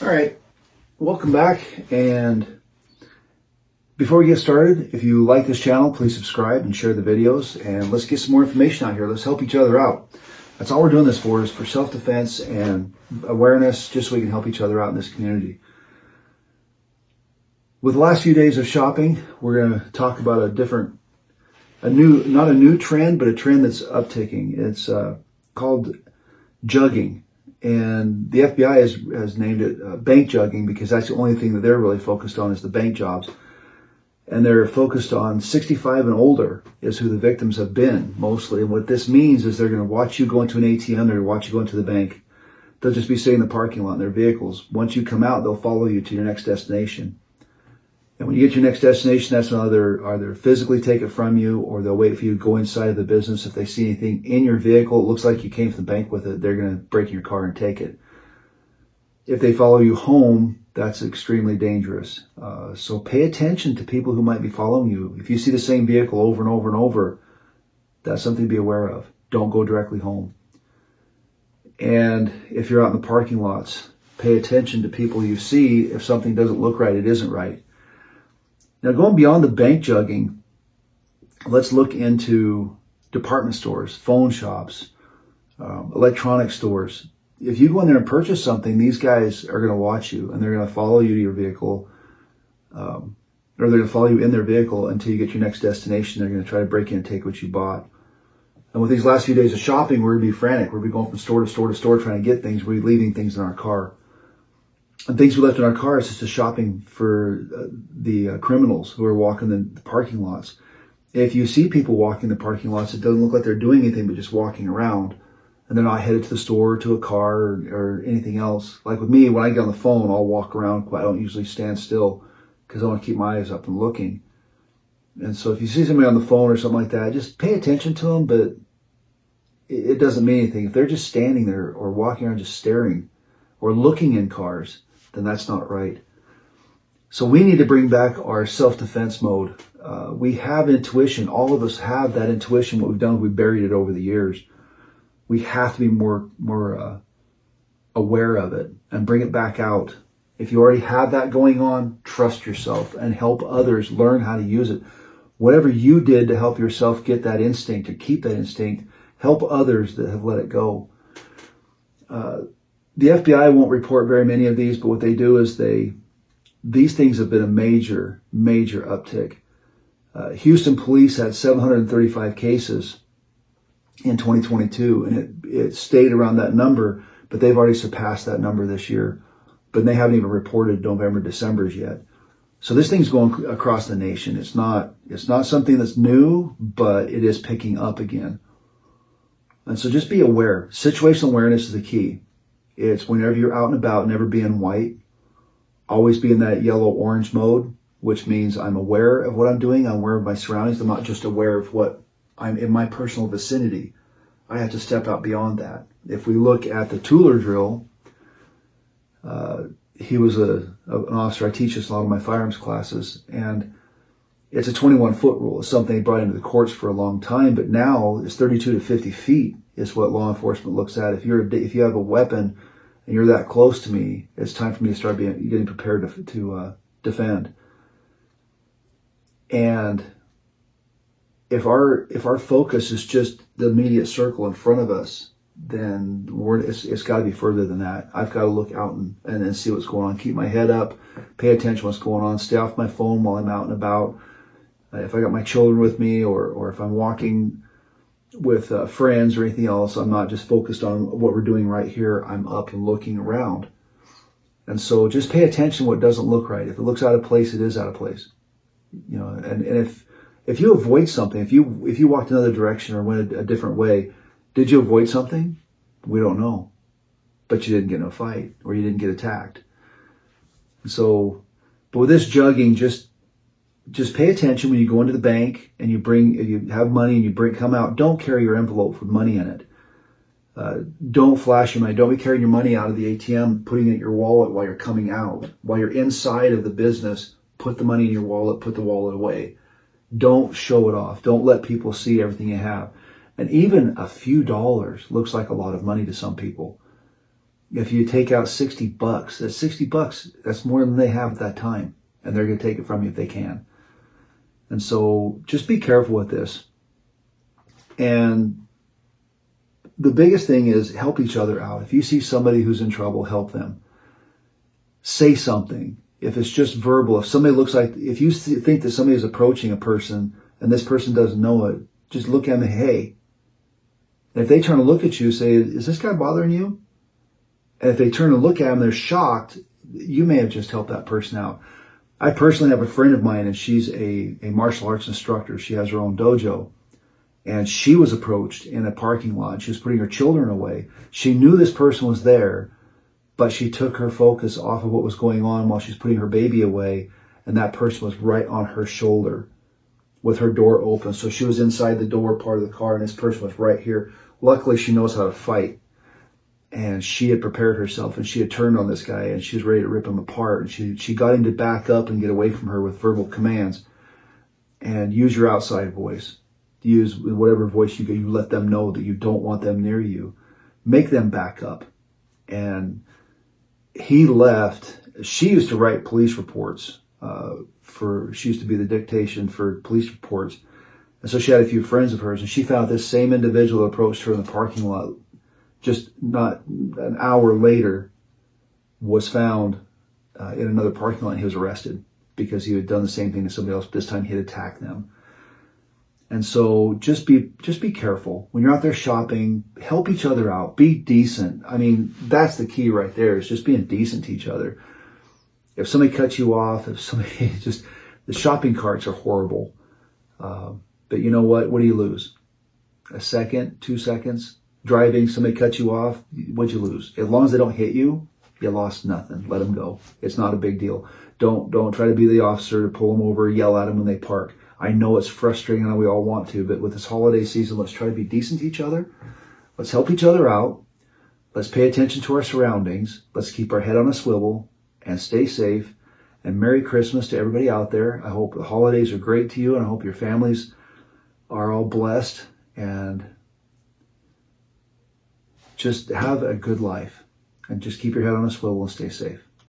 All right, welcome back. And before we get started, if you like this channel, please subscribe and share the videos. And let's get some more information out here. Let's help each other out. That's all we're doing this for, is for self-defense and awareness, just so we can help each other out in this community. With the last few days of shopping, we're going to talk about not a new trend, but a trend that's upticking. It's called jugging. And the FBI has named it bank jugging, because that's the only thing that they're really focused on is the bank jobs. And they're focused on 65 and older is who the victims have been mostly. And what this means is they're going to watch you go into an ATM, they're going to watch you go into the bank. They'll just be sitting in the parking lot in their vehicles. Once you come out, they'll follow you to your next destination. And when you get to your next destination, that's when they'll either physically take it from you, or they'll wait for you to go inside of the business. If they see anything in your vehicle, it looks like you came from the bank with it, they're going to break in your car and take it. If they follow you home, that's extremely dangerous. So pay attention to people who might be following you. If you see the same vehicle over and over and over, that's something to be aware of. Don't go directly home. And if you're out in the parking lots, pay attention to people you see. If something doesn't look right, it isn't right. Now, going beyond the bank jugging, let's look into department stores, phone shops, electronic stores. If you go in there and purchase something, these guys are going to watch you, and they're going to follow you to your vehicle, or they're going to follow you in their vehicle until you get your next destination. They're going to try to break in and take what you bought. And with these last few days of shopping, we're going to be frantic. We're going to be going from store to store to store trying to get things. We're leaving things in our car. And things we left in our cars is just shopping for the criminals who are walking the parking lots. If you see people walking the parking lots, it doesn't look like they're doing anything but just walking around, and they're not headed to the store or to a car or anything else. Like with me, when I get on the phone, I'll walk around. I don't usually stand still because I want to keep my eyes up and looking. And so if you see somebody on the phone or something like that, just pay attention to them, but it doesn't mean anything. If they're just standing there or walking around just staring or looking in cars, then that's not right. So we need to bring back our self-defense mode. We have intuition. All of us have that intuition. What we've done, we've buried it over the years. We have to be more aware of it and bring it back out. If you already have that going on, trust yourself and help others learn how to use it. Whatever you did to help yourself get that instinct or keep that instinct, help others that have let it go. The FBI won't report very many of these, but what they do is these things have been a major, major uptick. Houston police had 735 cases in 2022, and it stayed around that number, but they've already surpassed that number this year. But they haven't even reported November, December's yet. So this thing's going across the nation. It's not something that's new, but it is picking up again. And so just be aware. Situational awareness is the key. It's whenever you're out and about, never be in white. Always be in that yellow-orange mode, which means I'm aware of what I'm doing. I'm aware of my surroundings. I'm not just aware of what I'm in my personal vicinity. I have to step out beyond that. If we look at the Tooler drill, he was an officer. I teach this in a lot of my firearms classes, and it's a 21-foot rule. It's something they brought into the courts for a long time, but now it's 32 to 50 feet is what law enforcement looks at. If you have a weapon and you're that close to me, it's time for me to start getting prepared to defend. And if our focus is just the immediate circle in front of us, then it's got to be further than that. I've got to look out and see what's going on. Keep my head up, pay attention to what's going on, stay off my phone while I'm out and about. If I got my children with me, or if I'm walking with friends or anything else, I'm not just focused on what we're doing right here. I'm up and looking around. And so just pay attention to what doesn't look right. If it looks out of place, it is out of place. You know, and if you avoid something, if you walked another direction or went a different way, did you avoid something? We don't know. But you didn't get in a fight, or you didn't get attacked. So, but with this jugging, just pay attention when you go into the bank and you have money and you come out. Don't carry your envelope with money in it. Don't flash your money. Don't be carrying your money out of the ATM, putting it in your wallet while you're coming out. While you're inside of the business, put the money in your wallet, put the wallet away. Don't show it off. Don't let people see everything you have. And even a few dollars looks like a lot of money to some people. If you take out $60, that's $60. That's more than they have at that time. And they're going to take it from you if they can. And so just be careful with this. And the biggest thing is help each other out. If you see somebody who's in trouble, help them. Say something. If it's just verbal, if somebody looks like, if you think that somebody is approaching a person and this person doesn't know it, just look at them, hey. And if they turn to look at you, say, is this guy bothering you? And if they turn to look at him, they're shocked, you may have just helped that person out. I personally have a friend of mine, and she's a martial arts instructor. She has her own dojo. And she was approached in a parking lot. She was putting her children away. She knew this person was there, but she took her focus off of what was going on while she's putting her baby away. And that person was right on her shoulder with her door open. So she was inside the door part of the car, and this person was right here. Luckily, she knows how to fight. And she had prepared herself, and she had turned on this guy, and she was ready to rip him apart. And she got him to back up and get away from her with verbal commands. And use your outside voice. Use whatever voice you let them know that you don't want them near you. Make them back up. And he left. She used to write police reports. She used to be the dictation for police reports. And so she had a few friends of hers, and she found this same individual that approached her in the parking lot. Just not an hour later, was found in another parking lot, and he was arrested because he had done the same thing to somebody else, but this time he had attacked them. And so just be careful. When you're out there shopping, help each other out. Be decent. I mean, that's the key right there, is just being decent to each other. If somebody cuts you off, the shopping carts are horrible. But you know what? What do you lose? A second, 2 seconds? Driving, somebody cuts you off, what'd you lose? As long as they don't hit you, you lost nothing. Let them go. It's not a big deal. Don't try to be the officer to pull them over, yell at them when they park. I know it's frustrating and we all want to, but with this holiday season, let's try to be decent to each other. Let's help each other out. Let's pay attention to our surroundings. Let's keep our head on a swivel and stay safe. And Merry Christmas to everybody out there. I hope the holidays are great to you, and I hope your families are all blessed, and just have a good life, and just keep your head on a swivel and stay safe.